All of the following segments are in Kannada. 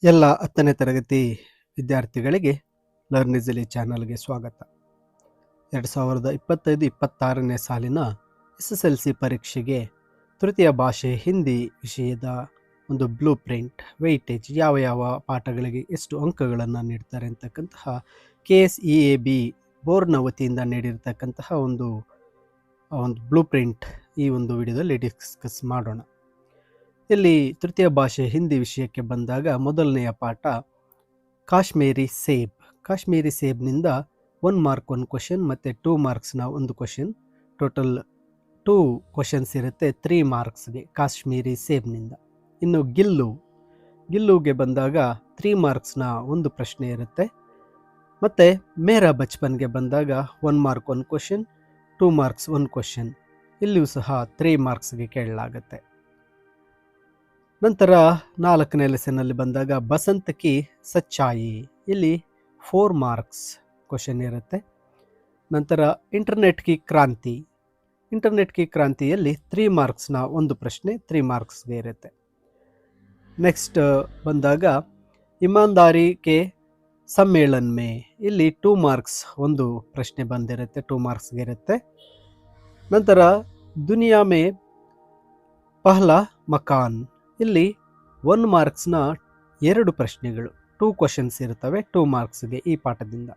ಎಲ್ಲ 10ನೇ ತರಗತಿ ವಿದ್ಯಾರ್ಥಿಗಳಿಗೆ ಲರ್ನ್ ಈಸಿಲಿ ಚಾನಲ್ಗೆ ಸ್ವಾಗತ. 2025-26ನೇ ಸಾಲಿನ SSLC ಪರೀಕ್ಷೆಗೆ ತೃತೀಯ ಭಾಷೆ ಹಿಂದಿ ವಿಷಯದ ಒಂದು ಬ್ಲೂ ಪ್ರಿಂಟ್, ವೆಯ್ಟೇಜ್, ಯಾವ ಯಾವ ಪಾಠಗಳಿಗೆ ಎಷ್ಟು ಅಂಕಗಳನ್ನು ನೀಡ್ತಾರೆ ಅಂತಕ್ಕಂತಹ KSEAB ಬೋರ್ಡ್ನ ವತಿಯಿಂದ ನೀಡಿರ್ತಕ್ಕಂತಹ ಒಂದು ಬ್ಲೂ ಪ್ರಿಂಟ್ ಈ ಒಂದು ವಿಡಿಯೋದಲ್ಲಿ ಡಿಸ್ಕಸ್ ಮಾಡೋಣ. ಇಲ್ಲಿ ತೃತೀಯ ಭಾಷೆ ಹಿಂದಿ ವಿಷಯಕ್ಕೆ ಬಂದಾಗ ಮೊದಲನೆಯ ಪಾಠ ಕಾಶ್ಮೀರಿ ಸೇಬ್. ಕಾಶ್ಮೀರಿ ಸೇಬ್ನಿಂದ 1 ಮಾರ್ಕ್ 1 ಕ್ವಶನ್ ಮತ್ತು 2 ಮಾರ್ಕ್ಸ್ನ ಒಂದು ಕ್ವಶನ್, ಟೋಟಲ್ 2 ಕ್ವಶನ್ಸ್ ಇರುತ್ತೆ 3 ಮಾರ್ಕ್ಸ್ಗೆ ಕಾಶ್ಮೀರಿ ಸೇಬ್ನಿಂದ. ಇನ್ನು ಗಿಲ್ಲುಗೆ ಬಂದಾಗ 3 ಮಾರ್ಕ್ಸ್ನ ಒಂದು ಪ್ರಶ್ನೆ ಇರುತ್ತೆ. ಮತ್ತು ಮೇರಾ ಬಚ್ಪನ್ಗೆ ಬಂದಾಗ 1 ಮಾರ್ಕ್ 1 ಕ್ವಶನ್, 2 ಮಾರ್ಕ್ಸ್ 1 ಕ್ವಶನ್, ಇಲ್ಲಿಯೂ ಸಹ 3 ಮಾರ್ಕ್ಸ್ಗೆ ಕೇಳಲಾಗುತ್ತೆ. ನಂತರ 4ನೇ ಲೆಸನ್ನಲ್ಲಿ ಬಂದಾಗ ಬಸಂತ್ ಕಿ ಸಚ್ಚಾಯಿ, ಇಲ್ಲಿ 4 ಮಾರ್ಕ್ಸ್ ಕ್ವಶನ್ ಇರುತ್ತೆ. ನಂತರ ಇಂಟರ್ನೆಟ್ ಕಿ ಕ್ರಾಂತಿಯಲ್ಲಿ 3 ಮಾರ್ಕ್ಸ್ನ ಒಂದು ಪ್ರಶ್ನೆ 3 ಮಾರ್ಕ್ಸ್ಗೆ ಇರುತ್ತೆ. ನೆಕ್ಸ್ಟ್ ಬಂದಾಗ ಇಮಾನ್ದಾರಿ ಕೆ ಸಮ್ಮೇಳನ್ ಮೇ, ಇಲ್ಲಿ 2 ಮಾರ್ಕ್ಸ್ ಒಂದು ಪ್ರಶ್ನೆ ಬಂದಿರುತ್ತೆ, 2 ಮಾರ್ಕ್ಸ್ಗೆ ಇರುತ್ತೆ. ನಂತರ ದುನಿಯಾ ಮೇ ಪಹಲಾ ಮಕಾನ್, ಇಲ್ಲಿ 1 ಮಾರ್ಕ್ಸ್ನ 2 ಪ್ರಶ್ನೆಗಳು 2 ಕ್ವಶನ್ಸ್ ಇರ್ತವೆ 2 ಮಾರ್ಕ್ಸ್ಗೆ ಈ ಪಾಠದಿಂದ.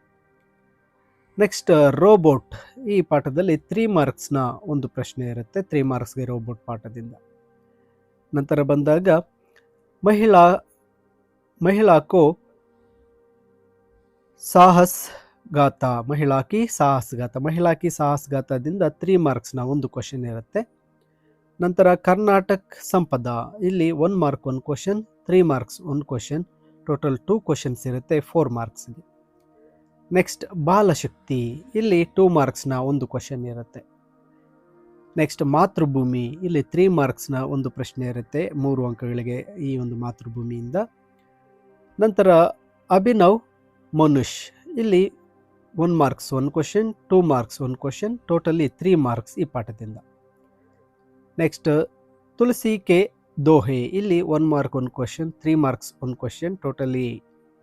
ನೆಕ್ಸ್ಟ್ ರೋಬೋಟ್, ಈ ಪಾಠದಲ್ಲಿ 3 ಮಾರ್ಕ್ಸ್ನ ಒಂದು ಪ್ರಶ್ನೆ ಇರುತ್ತೆ 3 ಮಾರ್ಕ್ಸ್ಗೆ ರೋಬೋಟ್ ಪಾಠದಿಂದ. ನಂತರ ಬಂದಾಗ ಮಹಿಳಾ ಕೋ ಸಾಹಸ್ ಮಹಿಳಾ ಕಿ ಸಾಹಸ್ಗಾತದಿಂದ 3 ಮಾರ್ಕ್ಸ್ನ ಒಂದು ಕ್ವಶನ್ ಇರುತ್ತೆ. ನಂತರ ಕರ್ನಾಟಕ್ ಸಂಪದ, ಇಲ್ಲಿ 1 mark 1 question, 3 marks 1 question, total 2 questions ಇರುತ್ತೆ 4 ಮಾರ್ಕ್ಸ್ಗೆ. ನೆಕ್ಸ್ಟ್ ಬಾಲಶಕ್ತಿ, ಇಲ್ಲಿ 2 ಮಾರ್ಕ್ಸ್ನ ಒಂದು ಕ್ವಶನ್ ಇರುತ್ತೆ. ನೆಕ್ಸ್ಟ್ ಮಾತೃಭೂಮಿ, ಇಲ್ಲಿ 3 ಮಾರ್ಕ್ಸ್ನ ಒಂದು ಪ್ರಶ್ನೆ ಇರುತ್ತೆ 3 ಅಂಕಗಳಿಗೆ ಈ ಒಂದು ಮಾತೃಭೂಮಿಯಿಂದ. ನಂತರ ಅಭಿನವ್ ಮನುಷ್, ಇಲ್ಲಿ 1 marks 1 question, 2 marks 1 question, totally 3 marks ಈ ಪಾಠದಿಂದ. ನೆಕ್ಸ್ಟ್ ತುಳಸಿ ಕೆ ದೋಹೆ, ಇಲ್ಲಿ 1 mark 1 question, 3 marks 1 question, totally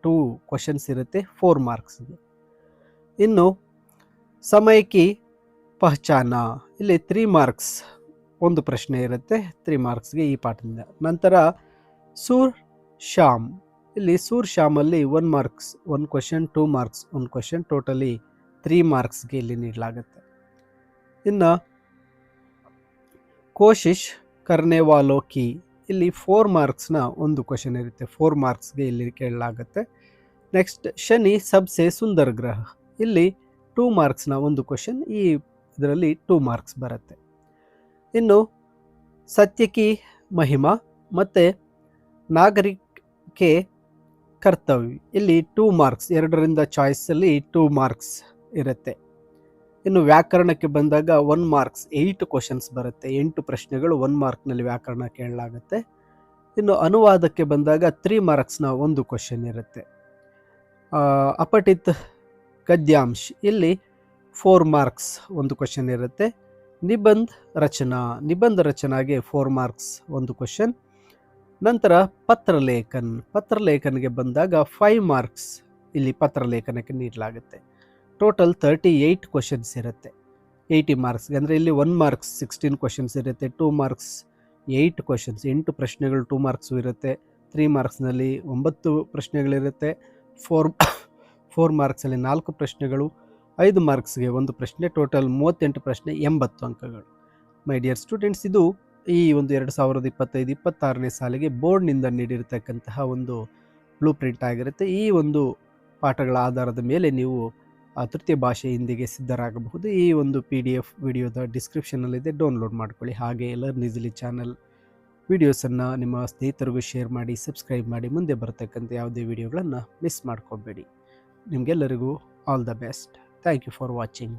2 questions ಇರುತ್ತೆ 4 ಮಾರ್ಕ್ಸ್ಗೆ. ಇನ್ನು ಸಮಯ ಕಿ ಪಹಚಾನ, ಇಲ್ಲಿ 3 ಮಾರ್ಕ್ಸ್ ಒಂದು ಪ್ರಶ್ನೆ ಇರುತ್ತೆ 3 ಮಾರ್ಕ್ಸ್ಗೆ ಈ ಪಾಠದಿಂದ. ನಂತರ ಸೂರ್ ಶ್ಯಾಮ್, ಇಲ್ಲಿ ಸೂರ್ ಶ್ಯಾಮಲ್ಲಿ 1 marks 1 question, 2 marks 1 question, totally 3 ಮಾರ್ಕ್ಸ್ಗೆ ಇಲ್ಲಿ ನೀಡಲಾಗುತ್ತೆ. ಇನ್ನು ಕೋಶಿಶ್ ಕರ್ನೆ ವಾಲೋ ಕಿ, ಇಲ್ಲಿ 4 ಮಾರ್ಕ್ಸ್ನ ಒಂದು ಕ್ವಶನ್ ಇರುತ್ತೆ 4 ಮಾರ್ಕ್ಸ್ಗೆ ಇಲ್ಲಿ ಕೇಳಲಾಗುತ್ತೆ. ನೆಕ್ಸ್ಟ್ ಶನಿ ಸಬ್ಸೆ ಸುಂದರ್ ಗ್ರಹ, ಇಲ್ಲಿ 2 ಮಾರ್ಕ್ಸ್ನ ಒಂದು ಕ್ವಶನ್, ಈ ಇದರಲ್ಲಿ 2 ಮಾರ್ಕ್ಸ್ ಬರುತ್ತೆ. ಇನ್ನು ಸತ್ಯ ಕಿ ಮಹಿಮಾ ಮತ್ತು ನಾಗರಿಕ್ ಕೆ ಕರ್ತವ್ಯ, ಇಲ್ಲಿ 2 ಮಾರ್ಕ್ಸ್, 2ರಿಂದ ಚಾಯ್ಸಲ್ಲಿ 2 ಮಾರ್ಕ್ಸ್ ಇರುತ್ತೆ. ಇನ್ನು ವ್ಯಾಕರಣಕ್ಕೆ ಬಂದಾಗ 1 ಮಾರ್ಕ್ಸ್ 8 ಕ್ವಶನ್ಸ್ ಬರುತ್ತೆ, 8 ಪ್ರಶ್ನೆಗಳು 1 ಮಾರ್ಕ್ನಲ್ಲಿ ವ್ಯಾಕರಣ ಕೇಳಲಾಗುತ್ತೆ. ಇನ್ನು ಅನುವಾದಕ್ಕೆ ಬಂದಾಗ 3 ಮಾರ್ಕ್ಸ್ನ ಒಂದು ಕ್ವಶನ್ ಇರುತ್ತೆ. ಅಪಠಿತ್ ಗದ್ಯಾಂಶ್, ಇಲ್ಲಿ 4 ಮಾರ್ಕ್ಸ್ ಒಂದು ಕ್ವಶನ್ ಇರುತ್ತೆ. ನಿಬಂಧ ರಚನಾಗೆ 4 ಮಾರ್ಕ್ಸ್ ಒಂದು ಕ್ವಶನ್. ನಂತರ ಪತ್ರಲೇಖನ್ಗೆ ಬಂದಾಗ 5 ಮಾರ್ಕ್ಸ್ ಇಲ್ಲಿ ಪತ್ರಲೇಖನಕ್ಕೆ ನೀಡಲಾಗುತ್ತೆ. ಟೋಟಲ್ 38 ಕ್ವಶನ್ಸ್ ಇರುತ್ತೆ 80 ಮಾರ್ಕ್ಸ್ಗೆ, ಅಂದರೆ ಇಲ್ಲಿ 1 ಮಾರ್ಕ್ಸ್ 16 ಕ್ವಶನ್ಸ್ ಇರುತ್ತೆ, 2 ಮಾರ್ಕ್ಸ್ 8 ಕ್ವಶನ್ಸ್ 8 ಪ್ರಶ್ನೆಗಳು 2 ಮಾರ್ಕ್ಸು ಇರುತ್ತೆ. 3 ಮಾರ್ಕ್ಸ್ನಲ್ಲಿ 9 ಪ್ರಶ್ನೆಗಳಿರುತ್ತೆ. 4 ಮಾರ್ಕ್ಸಲ್ಲಿ 4 ಪ್ರಶ್ನೆಗಳು, 5 ಮಾರ್ಕ್ಸ್ಗೆ ಒಂದು ಪ್ರಶ್ನೆ, ಟೋಟಲ್ 38 ಪ್ರಶ್ನೆ 80 ಅಂಕಗಳು. ಮೈ ಡಿಯರ್ ಸ್ಟೂಡೆಂಟ್ಸ್, ಇದು ಈ ಒಂದು 2025-26ನೇ ಸಾಲಿಗೆ ಬೋರ್ಡ್ನಿಂದ ನೀಡಿರತಕ್ಕಂತಹ ಒಂದು ಬ್ಲೂ ಪ್ರಿಂಟ್ ಆಗಿರುತ್ತೆ. ಈ ಒಂದು ಪಾಠಗಳ ಆಧಾರದ ಮೇಲೆ ನೀವು ತೃತೀಯ ಭಾಷೆ ಹಿಂದಿಗೆ ಸಿದ್ಧರಾಗಬಹುದು. ಈ ಒಂದು PDF ವಿಡಿಯೋದ ಡಿಸ್ಕ್ರಿಪ್ಷನಲ್ಲಿದೆ, ಡೌನ್ಲೋಡ್ ಮಾಡ್ಕೊಳ್ಳಿ. ಹಾಗೆ ಲರ್ನ್ ಈಸಿಲಿ ಚಾನಲ್ ವಿಡಿಯೋಸನ್ನು ನಿಮ್ಮ ಸ್ನೇಹಿತರಿಗೂ ಶೇರ್ ಮಾಡಿ, ಸಬ್ಸ್ಕ್ರೈಬ್ ಮಾಡಿ. ಮುಂದೆ ಬರತಕ್ಕಂಥ ಯಾವುದೇ ವಿಡಿಯೋಗಳನ್ನು ಮಿಸ್ ಮಾಡ್ಕೋಬೇಡಿ. ನಿಮಗೆಲ್ಲರಿಗೂ all the best. Thank you for watching.